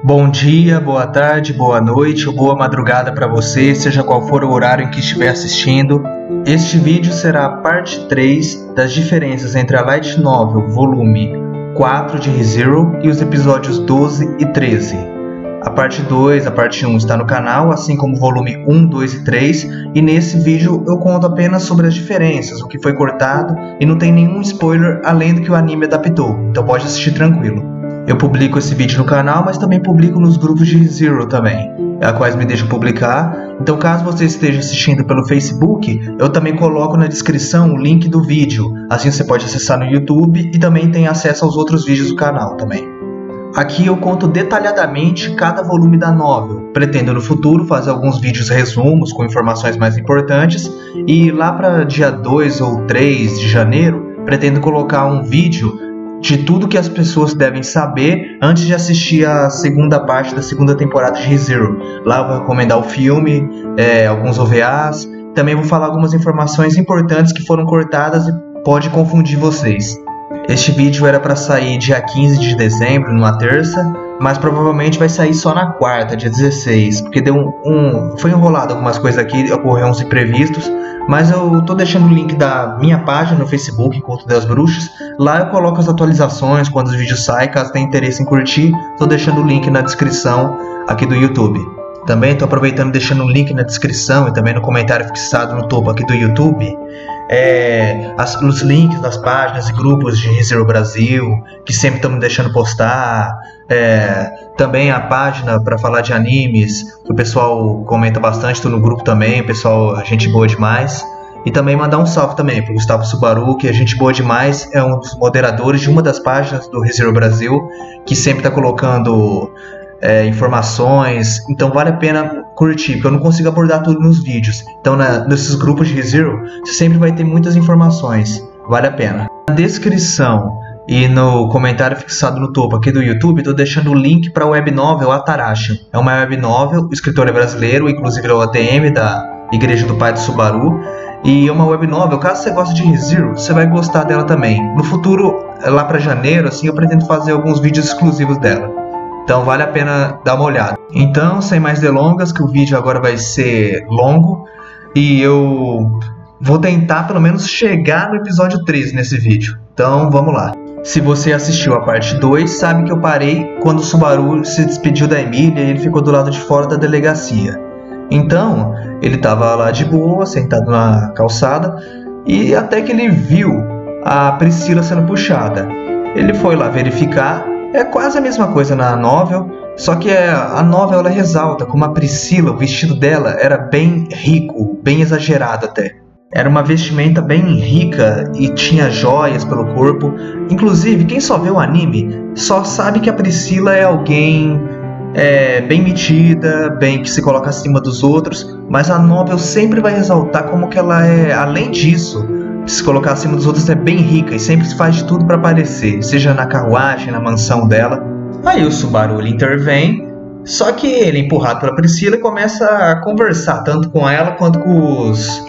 Bom dia, boa tarde, boa noite ou boa madrugada para você, seja qual for o horário em que estiver assistindo. Este vídeo será a parte 3 das diferenças entre a Light Novel volume 4 de ReZero e os episódios 12 e 13. A parte 2, a parte 1 está no canal, assim como o volume 1, 2 e 3, e nesse vídeo eu conto apenas sobre as diferenças, o que foi cortado, e não tem nenhum spoiler além do que o anime adaptou, então pode assistir tranquilo. Eu publico esse vídeo no canal, mas também publico nos grupos de ReZero também, a quais me deixam publicar. Então caso você esteja assistindo pelo Facebook, eu também coloco na descrição o link do vídeo, assim você pode acessar no YouTube e também tem acesso aos outros vídeos do canal também. Aqui eu conto detalhadamente cada volume da novel, pretendo no futuro fazer alguns vídeos resumos com informações mais importantes, e lá para dia 2 ou 3 de janeiro pretendo colocar um vídeo de tudo que as pessoas devem saber antes de assistir a segunda parte da segunda temporada de ReZero. Lá eu vou recomendar o filme, alguns OVAs, também vou falar algumas informações importantes que foram cortadas e pode confundir vocês. Este vídeo era para sair dia 15 de dezembro, numa terça, mas provavelmente vai sair só na quarta, dia 16, porque foi enrolado algumas coisas aqui, ocorreram uns imprevistos, mas eu tô deixando o link da minha página no Facebook, Culto das Bruxas. Lá eu coloco as atualizações quando os vídeos saem, caso tenha interesse em curtir, tô deixando o link na descrição aqui do YouTube. Também estou aproveitando e deixando um link na descrição e também no comentário fixado no topo aqui do YouTube, os links das páginas e grupos de ReZero Brasil, que sempre estão me deixando postar, também a página para falar de animes, que o pessoal comenta bastante, estou no grupo também, o pessoal, gente boa demais. E também mandar um salve também para o Gustavo Subaru, que é gente boa demais, é um dos moderadores de uma das páginas do ReZero Brasil, que sempre está colocando informações, então vale a pena curtir, porque eu não consigo abordar tudo nos vídeos. Então nesses grupos de ReZero você sempre vai ter muitas informações, vale a pena. Na descrição e no comentário fixado no topo aqui do YouTube, estou deixando o link para a web novel Atarashi. É uma web novel, o escritor é brasileiro, inclusive ele é o ATM da Igreja do Pai do Subaru, e é uma web novel, caso você goste de ReZero, você vai gostar dela também. No futuro, lá para janeiro, assim, eu pretendo fazer alguns vídeos exclusivos dela. Então vale a pena dar uma olhada. Então, sem mais delongas, que o vídeo agora vai ser longo, e eu vou tentar pelo menos chegar no episódio 13 nesse vídeo. Então vamos lá. Se você assistiu a parte 2, sabe que eu parei quando o Subaru se despediu da Emília e ele ficou do lado de fora da delegacia. Então, ele estava lá de boa, sentado na calçada, e até que ele viu a Priscila sendo puxada. Ele foi lá verificar. É quase a mesma coisa na novel, só que a novel ela ressalta como a Priscila, o vestido dela era bem rico, bem exagerado até. Era uma vestimenta bem rica e tinha joias pelo corpo. Inclusive, quem só vê o anime só sabe que a Priscila é alguém bem metida, bem que se coloca acima dos outros, mas a novel sempre vai ressaltar como que ela é, além disso, se colocar acima dos outros, é bem rica e sempre faz de tudo para aparecer, seja na carruagem, na mansão dela. Aí o Subaru ele intervém, só que ele é empurrado pela Priscila e começa a conversar tanto com ela quanto com os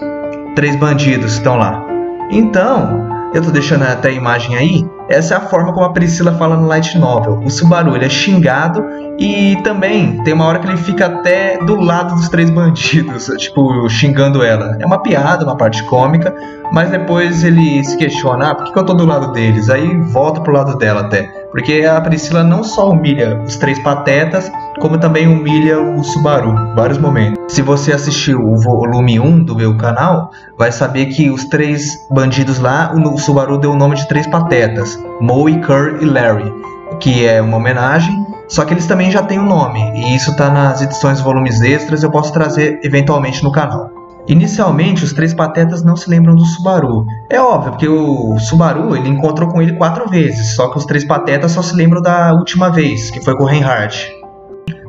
3 bandidos que estão lá. Então, eu tô deixando até a imagem aí, essa é a forma como a Priscila fala no Light Novel. O Subaru ele é xingado e também tem uma hora que ele fica até do lado dos 3 bandidos, tipo, xingando ela. É uma piada, uma parte cômica, mas depois ele se questiona, por que eu tô do lado deles? Aí volta pro lado dela até, porque a Priscila não só humilha os 3 patetas, como também humilha o Subaru em vários momentos. Se você assistiu o volume 1 do meu canal, vai saber que os 3 bandidos lá, o Subaru deu o nome de 3 patetas, Moe, Kurt e Larry, que é uma homenagem, só que eles também já têm um nome, e isso está nas edições volumes extras, eu posso trazer eventualmente no canal. Inicialmente, os 3 patetas não se lembram do Subaru. É óbvio, porque o Subaru ele encontrou com ele 4 vezes, só que os 3 patetas só se lembram da última vez, que foi com o Reinhardt.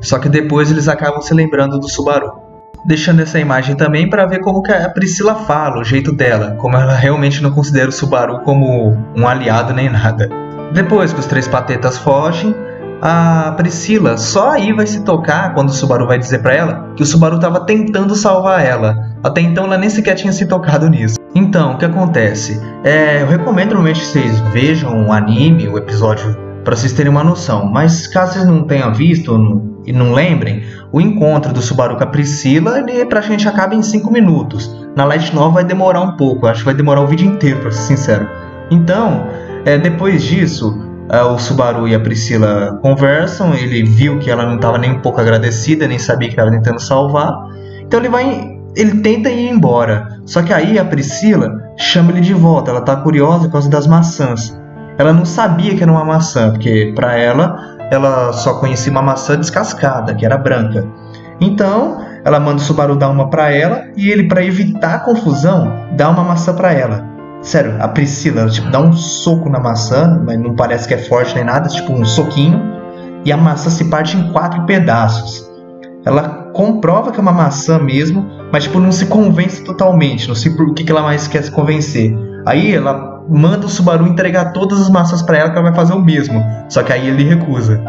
Só que depois eles acabam se lembrando do Subaru. Deixando essa imagem também para ver como que a Priscila fala, o jeito dela, como ela realmente não considera o Subaru como um aliado nem nada. Depois que os 3 patetas fogem, a Priscila só aí vai se tocar quando o Subaru vai dizer pra ela que o Subaru estava tentando salvar ela. Até então ela nem sequer tinha se tocado nisso. Então, o que acontece? Eu recomendo realmente que vocês vejam o anime, o episódio para vocês terem uma noção. Mas caso vocês não tenham visto e não lembrem, o encontro do Subaru com a Priscila, ele praticamente acaba em 5 minutos. Na Light Novel vai demorar um pouco, acho que vai demorar o vídeo inteiro, para ser sincero. Então, depois disso, o Subaru e a Priscila conversam, ele viu que ela não estava nem um pouco agradecida, nem sabia que estava tentando salvar. Então ele tenta ir embora. Só que aí a Priscila chama ele de volta, ela está curiosa por causa das maçãs. Ela não sabia que era uma maçã, porque para ela só conhecia uma maçã descascada, que era branca. Então, ela manda o Subaru dar uma para ela, e ele, para evitar a confusão, dá uma maçã para ela. Sério, a Priscila, ela, dá um soco na maçã, mas não parece que é forte nem nada, um soquinho, e a maçã se parte em 4 pedaços. Ela comprova que é uma maçã mesmo, mas não se convence totalmente, não sei por que ela mais quer se convencer. Aí ela manda o Subaru entregar todas as maçãs para ela, que ela vai fazer o mesmo, só que aí ele recusa.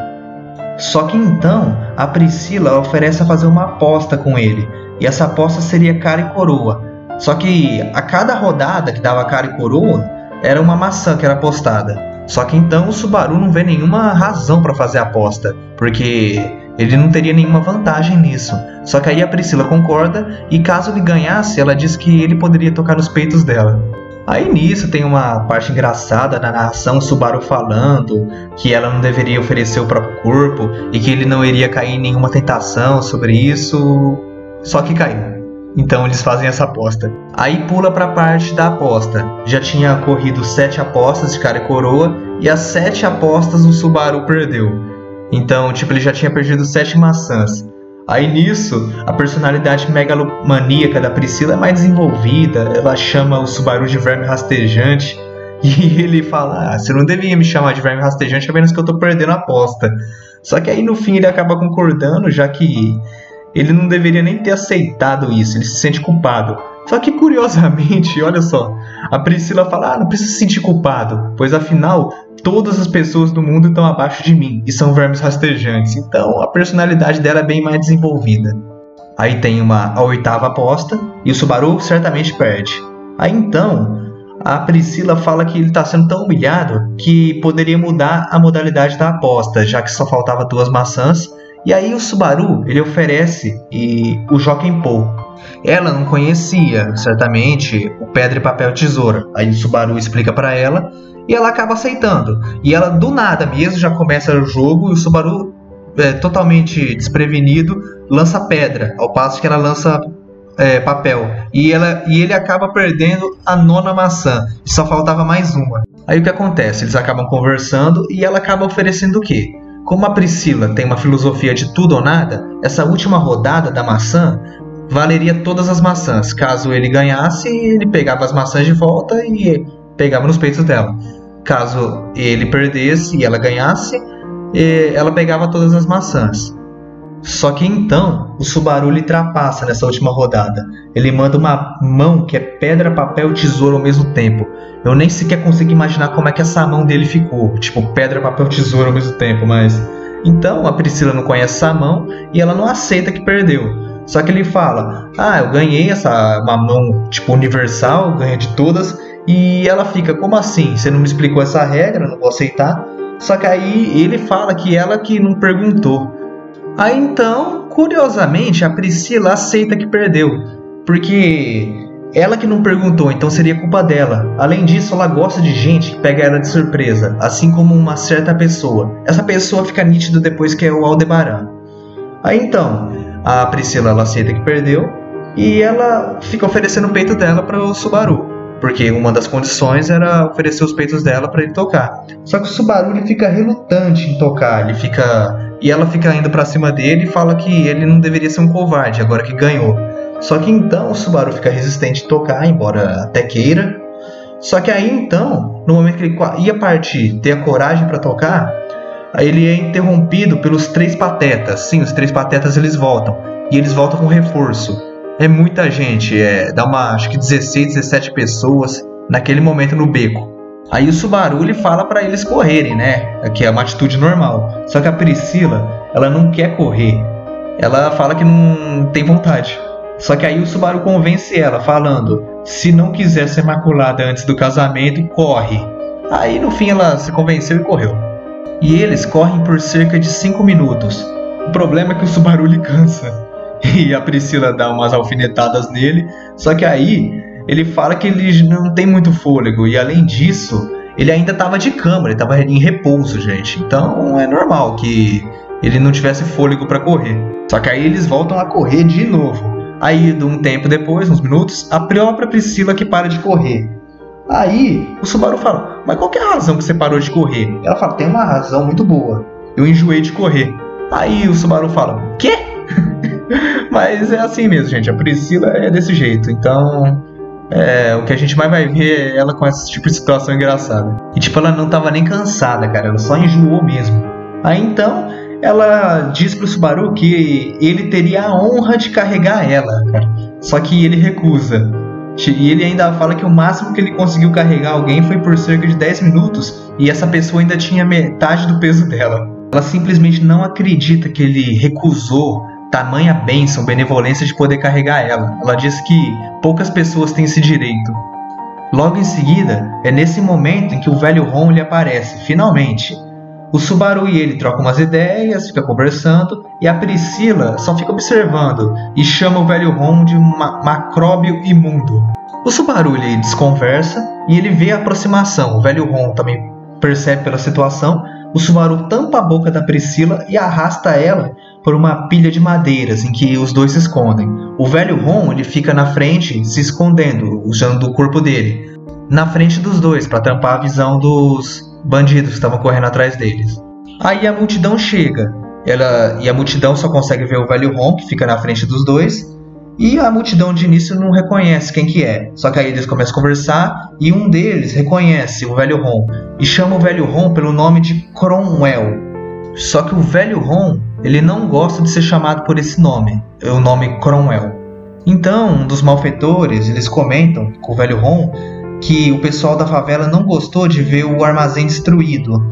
Só que então a Priscila oferece a fazer uma aposta com ele, e essa aposta seria cara e coroa. Só que a cada rodada que dava cara e coroa era uma maçã que era apostada. Só que então o Subaru não vê nenhuma razão para fazer a aposta, porque ele não teria nenhuma vantagem nisso. Só que aí a Priscila concorda, e caso ele ganhasse, ela diz que ele poderia tocar nos peitos dela. Aí nisso tem uma parte engraçada na narração, o Subaru falando que ela não deveria oferecer o próprio corpo e que ele não iria cair em nenhuma tentação sobre isso, só que caiu. Então eles fazem essa aposta. Aí pula pra parte da aposta. Já tinha corrido 7 apostas de cara e coroa, e as 7 apostas o Subaru perdeu. Então, ele já tinha perdido 7 maçãs. Aí nisso, a personalidade megalomaníaca da Priscila é mais desenvolvida. Ela chama o Subaru de verme rastejante. E ele fala, você não devia me chamar de verme rastejante, a menos que eu tô perdendo a aposta. Só que aí no fim ele acaba concordando, já que ele não deveria nem ter aceitado isso, ele se sente culpado. Só que curiosamente, olha só, a Priscila fala, não precisa se sentir culpado, pois afinal todas as pessoas do mundo estão abaixo de mim e são vermes rastejantes. Então a personalidade dela é bem mais desenvolvida. Aí tem a 8ª aposta e o Subaru certamente perde. Aí então a Priscila fala que ele está sendo tão humilhado que poderia mudar a modalidade da aposta, já que só faltava 2 maçãs. E aí o Subaru ele oferece o Jockey Pole. Ela não conhecia certamente o pedra e papel tesoura. Aí o Subaru explica para ela e ela acaba aceitando. E ela do nada mesmo já começa o jogo, e o Subaru, totalmente desprevenido, lança pedra, ao passo que ela lança papel. E ele acaba perdendo a 9ª maçã, e só faltava mais uma. Aí o que acontece? Eles acabam conversando e ela acaba oferecendo o quê? Como a Priscila tem uma filosofia de tudo ou nada, essa última rodada da maçã valeria todas as maçãs. Caso ele ganhasse, ele pegava as maçãs de volta e pegava nos peitos dela. Caso ele perdesse e ela ganhasse, ela pegava todas as maçãs. Só que então o Subaru lhe ultrapassa nessa última rodada. Ele manda uma mão que é pedra, papel e tesoura ao mesmo tempo. Eu nem sequer consigo imaginar como é que essa mão dele ficou, pedra, papel, tesoura ao mesmo tempo, mas... Então a Priscila não conhece essa mão e ela não aceita que perdeu. Só que ele fala, eu ganhei uma mão universal, ganhei de todas. E ela fica, como assim? Você não me explicou essa regra, não vou aceitar. Só que aí ele fala que ela que não perguntou. Aí então, curiosamente, a Priscila aceita que perdeu, porque ela que não perguntou, então seria culpa dela. Além disso, ela gosta de gente que pega ela de surpresa, assim como uma certa pessoa. Essa pessoa fica nítida depois, que é o Aldebaran. Aí então, a Priscila ela aceita que perdeu e ela fica oferecendo o peito dela para o Subaru, porque uma das condições era oferecer os peitos dela para ele tocar. Só que o Subaru ele fica relutante em tocar, e ela fica indo para cima dele e fala que ele não deveria ser um covarde agora que ganhou. Só que então o Subaru fica resistente em tocar, embora até queira. Só que aí então, no momento que ele ia partir, ter a coragem para tocar, aí ele é interrompido pelos 3 patetas. Sim, os 3 patetas eles voltam, e eles voltam com reforço. É muita gente, dá acho que 16, 17 pessoas naquele momento no beco. Aí o Subaru ele fala para eles correrem, né? Que é uma atitude normal. Só que a Priscila, ela não quer correr. Ela fala que não tem vontade. Só que aí o Subaru convence ela, falando, se não quiser ser maculada antes do casamento, corre. Aí no fim ela se convenceu e correu. E eles correm por cerca de 5 minutos. O problema é que o Subaru ele cansa. E a Priscila dá umas alfinetadas nele. Só que aí ele fala que ele não tem muito fôlego. E além disso, ele ainda estava de cama, ele estava em repouso, gente. Então é normal que ele não tivesse fôlego para correr. Só que aí eles voltam a correr de novo. Aí, de um tempo depois, uns minutos, a própria Priscila que para de correr. Aí o Subaru fala: mas qual que é a razão que você parou de correr? Ela fala: tem uma razão muito boa. Eu enjoei de correr. Aí o Subaru fala: quê? Mas é assim mesmo, gente. A Priscila é desse jeito. Então, o que a gente mais vai ver é ela com esse tipo de situação engraçada. E tipo, ela não tava nem cansada, cara. Ela só enjoou mesmo. Aí então, ela diz pro Subaru que ele teria a honra de carregar ela, cara. Só que ele recusa. E ele ainda fala que o máximo que ele conseguiu carregar alguém foi por cerca de 10 minutos. E essa pessoa ainda tinha metade do peso dela. Ela simplesmente não acredita que ele recusou tamanha bênção, benevolência de poder carregar ela. Ela diz que poucas pessoas têm esse direito. Logo em seguida, é nesse momento em que o velho Ron ele aparece, finalmente. O Subaru e ele trocam umas ideias, fica conversando, e a Priscila só fica observando e chama o velho Ron de macróbio imundo. O Subaru ele desconversa e ele vê a aproximação. O velho Ron também percebe pela situação. O Subaru tampa a boca da Priscila e arrasta ela por uma pilha de madeiras em que os dois se escondem. O velho Ron ele fica na frente se escondendo, usando o corpo dele, na frente dos dois para tampar a visão dos bandidos que estavam correndo atrás deles. Aí a multidão chega, e a multidão só consegue ver o velho Ron, que fica na frente dos dois, e a multidão de início não reconhece quem que é. Só que aí eles começam a conversar, e um deles reconhece o velho Ron, e chama o velho Ron pelo nome de Cromwell. Só que o velho Ron, ele não gosta de ser chamado por esse nome, o nome Cromwell. Então, um dos malfeitores, eles comentam com o velho Ron que o pessoal da favela não gostou de ver o armazém destruído.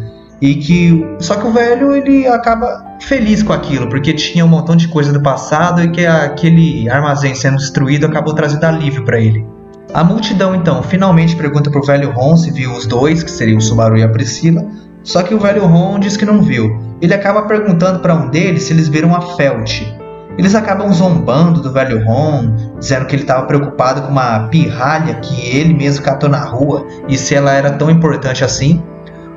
Só que o velho ele acaba feliz com aquilo, porque tinha um montão de coisa do passado e que aquele armazém sendo destruído acabou trazendo alívio para ele. A multidão então finalmente pergunta pro velho Ron se viu os dois, que seriam o Subaru e a Priscila. Só que o velho Ron diz que não viu. Ele acaba perguntando para um deles se eles viram a Felt. Eles acabam zombando do velho Ron, dizendo que ele estava preocupado com uma pirralha que ele mesmo catou na rua e se ela era tão importante assim.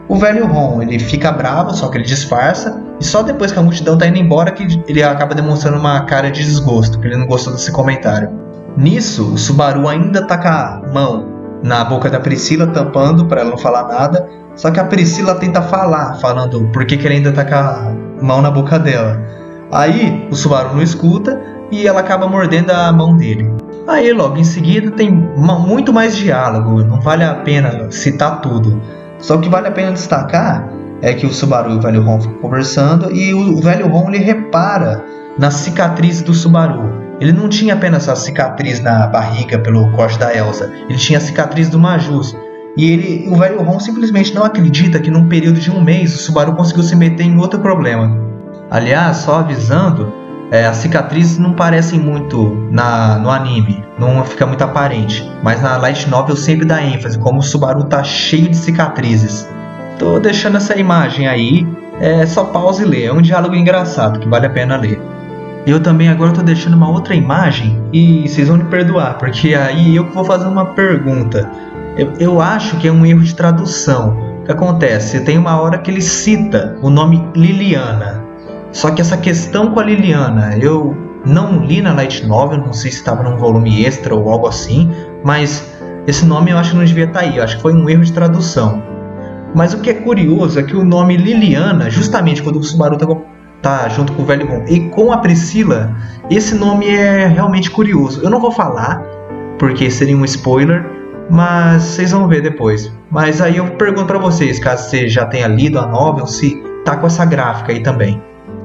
O velho Ron ele fica bravo, só que ele disfarça, e só depois que a multidão está indo embora que ele acaba demonstrando uma cara de desgosto, que ele não gostou desse comentário. Nisso, o Subaru ainda tá com a mão na boca da Priscila, tampando para ela não falar nada, só que a Priscila tenta falar, falando por que ele ainda tá com a mão na boca dela. Aí o Subaru não escuta e ela acaba mordendo a mão dele. Aí logo em seguida tem muito mais diálogo, não vale a pena citar tudo. Só que vale a pena destacar é que o Subaru e o velho Ron ficam conversando e o velho Ron ele repara na cicatriz do Subaru. Ele não tinha apenas a cicatriz na barriga pelo corte da Elsa, ele tinha a cicatriz do Majus. E o velho Ron simplesmente não acredita que num período de um mês o Subaru conseguiu se meter em outro problema. Aliás, só avisando, as cicatrizes não parecem muito no anime, não fica muito aparente, mas na light novel sempre dá ênfase, como o Subaru tá cheio de cicatrizes. Tô deixando essa imagem aí, só pausa e lê, é um diálogo engraçado que vale a pena ler. Eu também agora tô deixando uma outra imagem e vocês vão me perdoar, porque aí eu vou fazer uma pergunta. Eu acho que é um erro de tradução. O que acontece? Tem uma hora que ele cita o nome Liliana. Só que essa questão com a Liliana, eu não li na light novel, não sei se estava num volume extra ou algo assim, mas esse nome eu acho que não devia estar aí, eu acho que foi um erro de tradução. Mas o que é curioso é que o nome Liliana, justamente quando o Subaru tá junto com o velho Ron e com a Priscila, esse nome é realmente curioso. Eu não vou falar, porque seria um spoiler, mas vocês vão ver depois. Mas aí eu pergunto pra vocês, caso você já tenha lido a novel, se tá com essa gráfica aí também.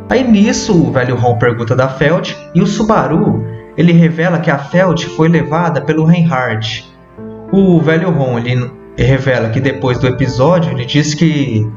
Aí nisso o velho Ron pergunta da Felt e o Subaru ele revela que a Felt foi levada pelo Reinhardt. O velho Ron ele revela que depois do episódio ele diz que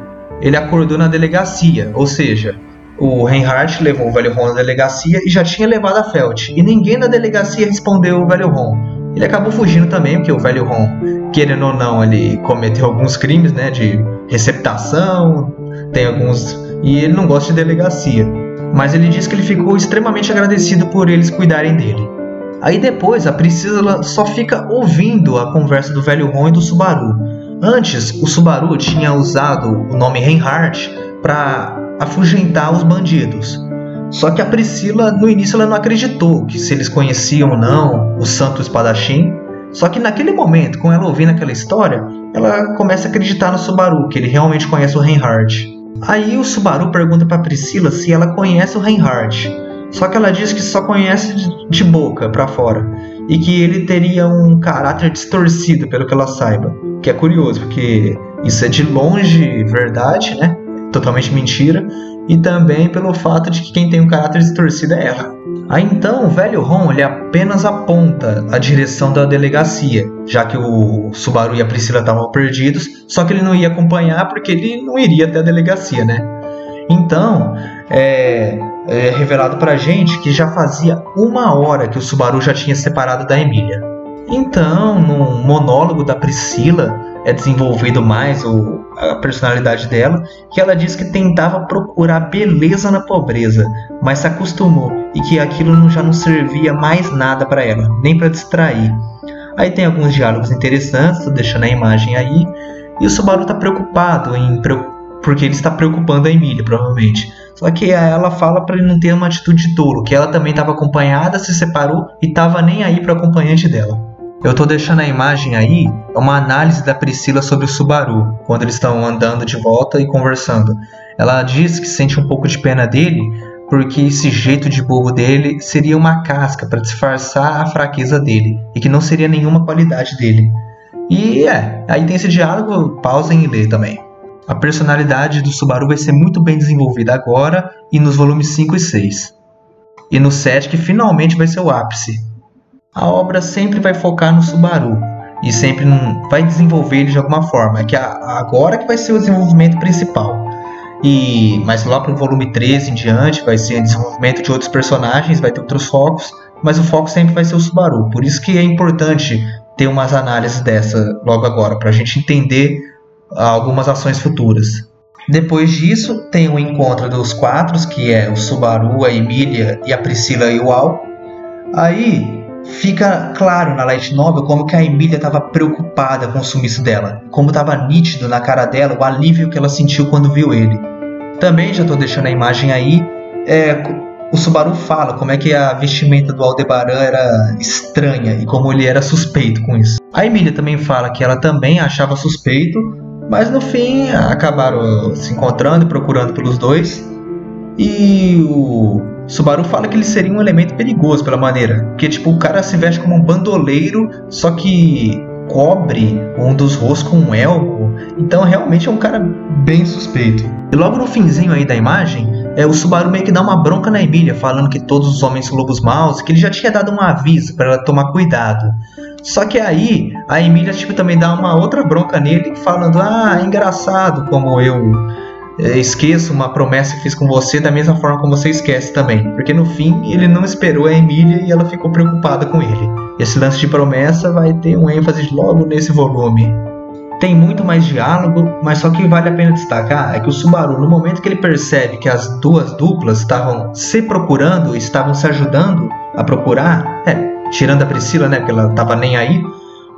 ele acordou na delegacia, ou seja, o Reinhardt levou o velho Ron na delegacia e já tinha levado a Felt, e ninguém na delegacia respondeu o velho Ron. Ele acabou fugindo também, porque o velho Ron, querendo ou não, ele cometeu alguns crimes, né, de receptação, tem alguns... E ele não gosta de delegacia. Mas ele diz que ele ficou extremamente agradecido por eles cuidarem dele. Aí depois a Priscila só fica ouvindo a conversa do velho Ron e do Subaru. Antes, o Subaru tinha usado o nome Reinhardt para afugentar os bandidos. Só que a Priscila, no início, ela não acreditou que se eles conheciam ou não o Santo Espadachim. Só que naquele momento, com ela ouvindo aquela história, ela começa a acreditar no Subaru, que ele realmente conhece o Reinhardt. Aí o Subaru pergunta para Priscila se ela conhece o Reinhardt. Só que ela diz que só conhece de boca para fora. E que ele teria um caráter distorcido, pelo que ela saiba. Que é curioso, porque isso é de longe verdade, né? Totalmente mentira. E também pelo fato de que quem tem um caráter distorcido é ela. Aí então o velho Ron ele apenas aponta a direção da delegacia, já que o Subaru e a Priscila estavam perdidos, só que ele não ia acompanhar porque ele não iria até a delegacia, né? Então é revelado pra gente que já fazia 1 hora que o Subaru já tinha separado da Emília. Então, no monólogo da Priscila, é desenvolvido mais a personalidade dela, que ela diz que tentava procurar beleza na pobreza, mas se acostumou e que aquilo já não servia mais nada para ela, nem para distrair. Aí tem alguns diálogos interessantes, tô deixando a imagem aí, e o Subaru está preocupado porque ele está preocupando a Emília, provavelmente. Só que ela fala para ele não ter uma atitude de tolo, que ela também estava acompanhada, se separou e estava nem aí para o acompanhante dela. Eu tô deixando a imagem aí, é uma análise da Priscila sobre o Subaru, quando eles estão andando de volta e conversando. Ela diz que sente um pouco de pena dele, porque esse jeito de burro dele seria uma casca para disfarçar a fraqueza dele, e que não seria nenhuma qualidade dele. E aí tem esse diálogo, pausem e lê também. A personalidade do Subaru vai ser muito bem desenvolvida agora e nos volumes 5 e 6. E no 7 que finalmente vai ser o ápice. A obra sempre vai focar no Subaru e sempre vai desenvolver ele de alguma forma. É que agora que vai ser o desenvolvimento principal. Mas lá para o volume 13 em diante vai ser o desenvolvimento de outros personagens, vai ter outros focos, mas o foco sempre vai ser o Subaru. Por isso que é importante ter umas análises dessa logo agora, para a gente entender algumas ações futuras. Depois disso tem o encontro dos 4, que é o Subaru, a Emília e a Priscila e o Al. Aí fica claro na light novel como que a Emília estava preocupada com o sumiço dela, como estava nítido na cara dela o alívio que ela sentiu quando viu ele. Também já estou deixando a imagem aí, o Subaru fala como é que a vestimenta do Aldebaran era estranha e como ele era suspeito com isso. A Emília também fala que ela também achava suspeito, mas no fim acabaram se encontrando e procurando pelos dois. E o Subaru fala que ele seria um elemento perigoso pela maneira, porque tipo, o cara se veste como um bandoleiro, só que cobre um dos rostos com um elmo. Então realmente é um cara bem suspeito. E logo no finzinho aí da imagem, o Subaru meio que dá uma bronca na Emília, falando que todos os homens são lobos maus, que ele já tinha dado um aviso para ela tomar cuidado. Só que aí a Emília também dá uma outra bronca nele, falando: é engraçado como eu esqueço uma promessa que fiz com você da mesma forma como você esquece também. Porque no fim ele não esperou a Emília e ela ficou preocupada com ele. Esse lance de promessa vai ter um ênfase logo nesse volume. Tem muito mais diálogo, mas só que vale a pena destacar é que o Subaru, no momento que ele percebe que as duas duplas estavam se procurando, estavam se ajudando a procurar, tirando a Priscila, né, porque ela estava nem aí,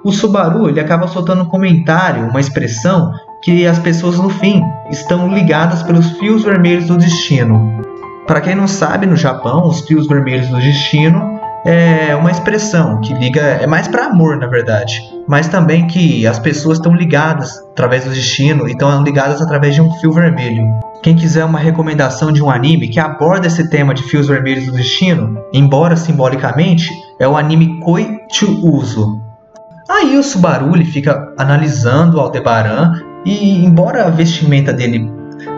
o Subaru ele acaba soltando um comentário, uma expressão que as pessoas no fim estão ligadas pelos fios vermelhos do destino. Para quem não sabe, no Japão, os fios vermelhos do destino é uma expressão que liga, é mais para amor na verdade, mas também que as pessoas estão ligadas através do destino e estão ligadas através de um fio vermelho. Quem quiser uma recomendação de um anime que aborda esse tema de fios vermelhos do destino, embora simbolicamente, é o anime Koi to Uso. Aí o Subaru ele fica analisando o Aldebaran e, embora a vestimenta dele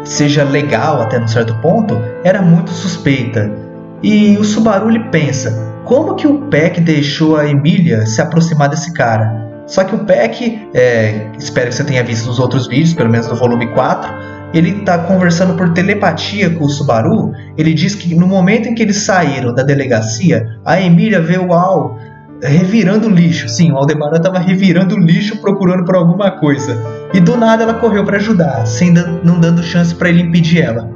seja legal até um certo ponto, era muito suspeita. E o Subaru ele pensa: como que o Peck deixou a Emília se aproximar desse cara? Só que o Peck, espero que você tenha visto os outros vídeos, pelo menos no volume 4, ele está conversando por telepatia com o Subaru. Ele diz que no momento em que eles saíram da delegacia, a Emília vê o Al revirando lixo. Sim, o Aldebaran estava revirando lixo procurando por alguma coisa. e do nada ela correu para ajudar, não dando chance para ele impedir ela.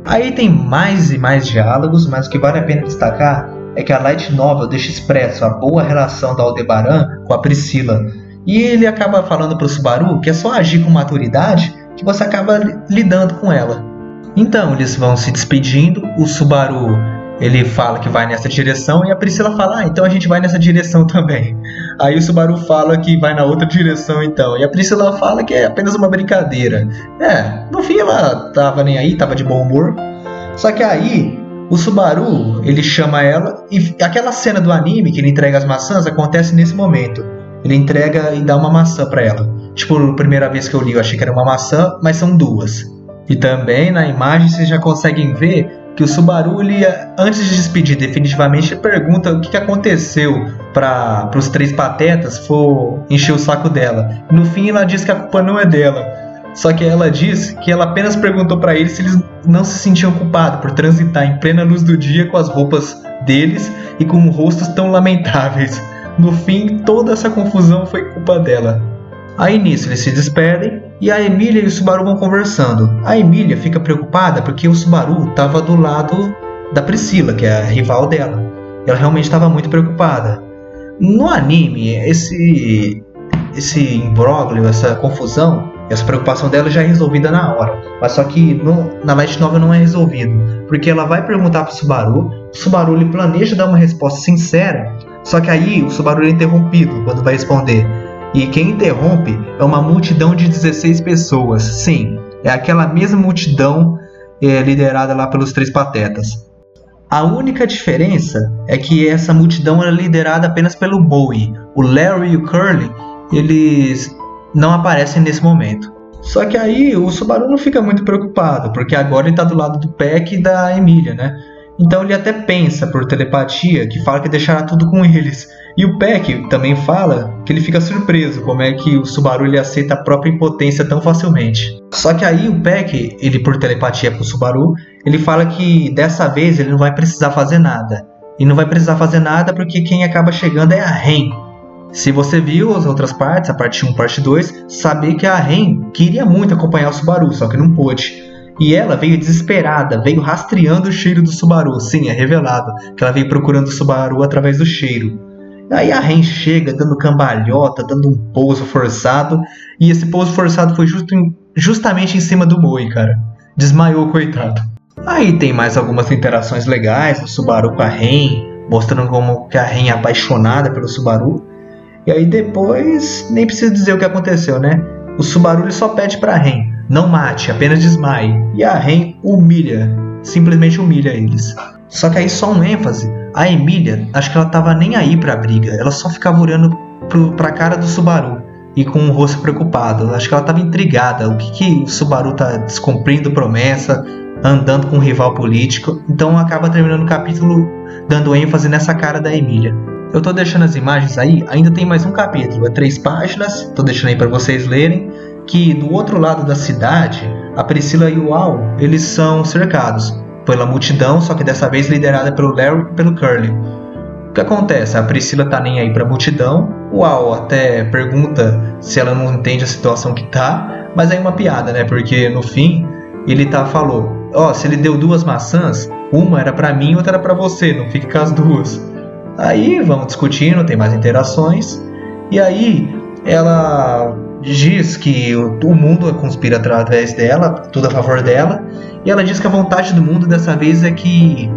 Aí tem mais e mais diálogos, mas o que vale a pena destacar é que a light novel deixa expresso a boa relação do Aldebaran com a Priscila, e ele acaba falando pro Subaru que é só agir com maturidade que você acaba lidando com ela. Então eles vão se despedindo, o Subaru ele fala que vai nessa direção e a Priscila fala, então a gente vai nessa direção também. Aí o Subaru fala que vai na outra direção então, e a Priscila fala que é apenas uma brincadeira. No fim ela tava nem aí, tava de bom humor. Só que aí o Subaru ele chama ela e aquela cena do anime que ele entrega as maçãs acontece nesse momento. Ele entrega e dá uma maçã pra ela. Tipo, a primeira vez que eu li eu achei que era uma maçã, mas são duas. E também na imagem vocês já conseguem ver que o Subaru, ele, antes de despedir definitivamente, ele pergunta o que aconteceu para os três patetas for encher o saco dela. No fim ela diz que a culpa não é dela. Só que ela diz que ela apenas perguntou para eles se eles não se sentiam culpados por transitar em plena luz do dia com as roupas deles e com rostos tão lamentáveis. No fim, toda essa confusão foi culpa dela. Aí nisso eles se despedem e a Emília e o Subaru vão conversando. A Emília fica preocupada porque o Subaru estava do lado da Priscila, que é a rival dela. Ela realmente estava muito preocupada. No anime, esse imbróglio, essa confusão, essa preocupação dela já é resolvida na hora. Mas só que na light novel não é resolvido, porque ela vai perguntar para o Subaru ele planeja dar uma resposta sincera, só que aí o Subaru é interrompido quando vai responder. E quem interrompe é uma multidão de 16 pessoas. Sim, é aquela mesma multidão liderada lá pelos três patetas. A única diferença é que essa multidão é liderada apenas pelo Bowie. O Larry e o Curly, eles não aparecem nesse momento. Só que aí o Subaru não fica muito preocupado, porque agora ele está do lado do Peck e da Emília, né? Então ele até pensa por telepatia que fala que deixará tudo com eles. E o Peck também fala que ele fica surpreso como é que o Subaru ele aceita a própria impotência tão facilmente. Só que aí o Peck, ele por telepatia com o Subaru, ele fala que dessa vez ele não vai precisar fazer nada. E não vai precisar fazer nada porque quem acaba chegando é a Ren. Se você viu as outras partes, a parte 1 e parte 2, sabe que a Ren queria muito acompanhar o Subaru, só que não pôde. E ela veio desesperada, veio rastreando o cheiro do Subaru. Sim, é revelado que ela veio procurando o Subaru através do cheiro. Aí a Ren chega dando cambalhota, dando um pouso forçado. E esse pouso forçado foi justamente em cima do Bowie, cara. Desmaiou, coitado. Aí tem mais algumas interações legais do Subaru com a Ren, mostrando como que a Ren é apaixonada pelo Subaru. E aí depois, nem preciso dizer o que aconteceu, né? O Subaru ele só pede pra Ren: não mate, apenas desmaie. E a Ren simplesmente humilha eles. Só que aí só um ênfase, a Emília, acho que ela tava nem aí pra briga. Ela só ficava olhando pra cara do Subaru e com o rosto preocupado. Acho que ela tava intrigada, o que o Subaru tá descumprindo promessa, andando com um rival político. Então acaba terminando o capítulo dando ênfase nessa cara da Emília. Eu tô deixando as imagens aí, ainda tem mais um capítulo, é 3 páginas, tô deixando aí pra vocês lerem. Que do outro lado da cidade, a Priscila e o Al, eles são cercados pela multidão, só que dessa vez liderada pelo Larry e pelo Curly. O que acontece? A Priscila tá nem aí pra multidão, o Al até pergunta se ela não entende a situação que tá, mas aí é uma piada, né? Porque no fim, ele falou, se ele deu 2 maçãs, uma era pra mim e outra era pra você, não fique com as duas. Aí vamos discutindo, tem mais interações, e aí ela diz que o mundo conspira através dela, tudo a favor dela, e ela diz que a vontade do mundo dessa vez é que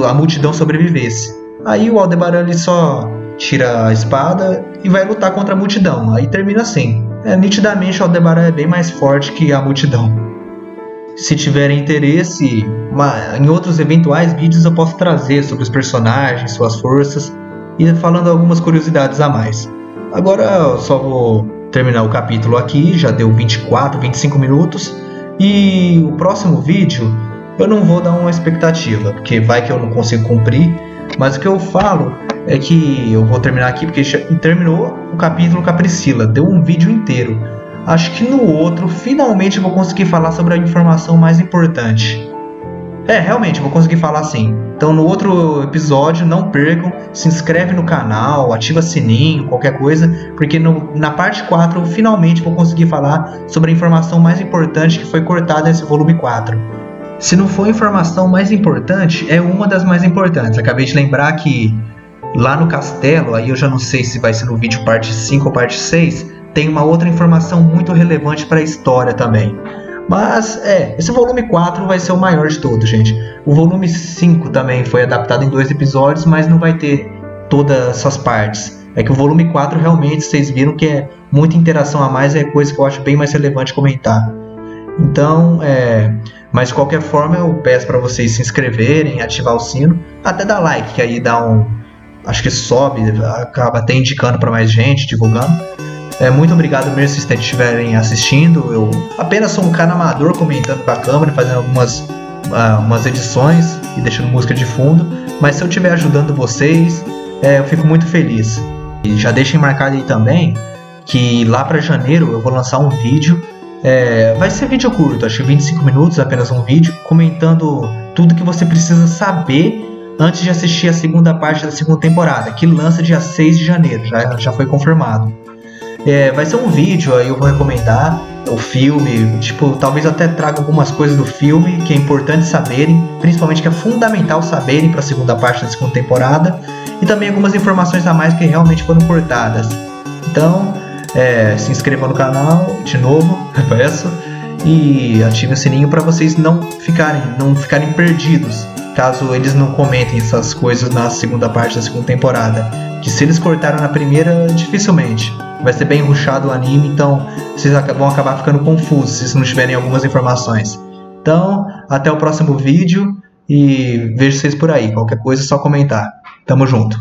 a multidão sobrevivesse. Aí o Aldebaran ele só tira a espada e vai lutar contra a multidão. Aí termina assim. Nitidamente o Aldebaran é bem mais forte que a multidão. Se tiverem interesse, em outros eventuais vídeos eu posso trazer sobre os personagens, suas forças e falando algumas curiosidades a mais. Agora eu só vou terminar o capítulo aqui, já deu 24, 25 minutos. E o próximo vídeo eu não vou dar uma expectativa, porque vai que eu não consigo cumprir. Mas o que eu falo é que eu vou terminar aqui porque terminou o capítulo com a Priscila, deu um vídeo inteiro. Acho que no outro, finalmente eu vou conseguir falar sobre a informação mais importante. Realmente, eu vou conseguir falar sim. Então no outro episódio, não percam, se inscreve no canal, ativa sininho, qualquer coisa, porque na parte 4 eu finalmente vou conseguir falar sobre a informação mais importante que foi cortada nesse volume 4. Se não for a informação mais importante, é uma das mais importantes. Acabei de lembrar que lá no castelo, aí eu já não sei se vai ser no vídeo parte 5 ou parte 6, tem uma outra informação muito relevante para a história também. Mas esse volume 4 vai ser o maior de todos, gente. O volume 5 também foi adaptado em 2 episódios, mas não vai ter todas essas partes. É que o volume 4 realmente, vocês viram que é muita interação a mais, é coisa que eu acho bem mais relevante comentar. Então, mas de qualquer forma eu peço para vocês se inscreverem, ativar o sino, até dar like, que aí dá acho que sobe, acaba até indicando para mais gente, divulgando. Muito obrigado mesmo se estiverem assistindo. Eu apenas sou um cara amador comentando com a câmera, fazendo umas edições e deixando música de fundo. Mas se eu estiver ajudando vocês, eu fico muito feliz. E já deixem marcado aí também que lá para janeiro eu vou lançar um vídeo. Vai ser vídeo curto, acho que 25 minutos, apenas um vídeo, comentando tudo que você precisa saber antes de assistir a segunda parte da segunda temporada, que lança dia 6 de janeiro, já foi confirmado. Vai ser um vídeo, aí eu vou recomendar o filme, talvez eu até traga algumas coisas do filme que é importante saberem, principalmente que é fundamental saberem para a segunda parte da segunda temporada, e também algumas informações a mais que realmente foram cortadas. Então, se inscrevam no canal, de novo, peço, e ative o sininho para vocês não ficarem perdidos, caso eles não comentem essas coisas na segunda parte da segunda temporada, que se eles cortaram na primeira, dificilmente. Vai ser bem rushado o anime, então vocês vão acabar ficando confusos se não tiverem algumas informações. Então, até o próximo vídeo e vejo vocês por aí. Qualquer coisa é só comentar. Tamo junto.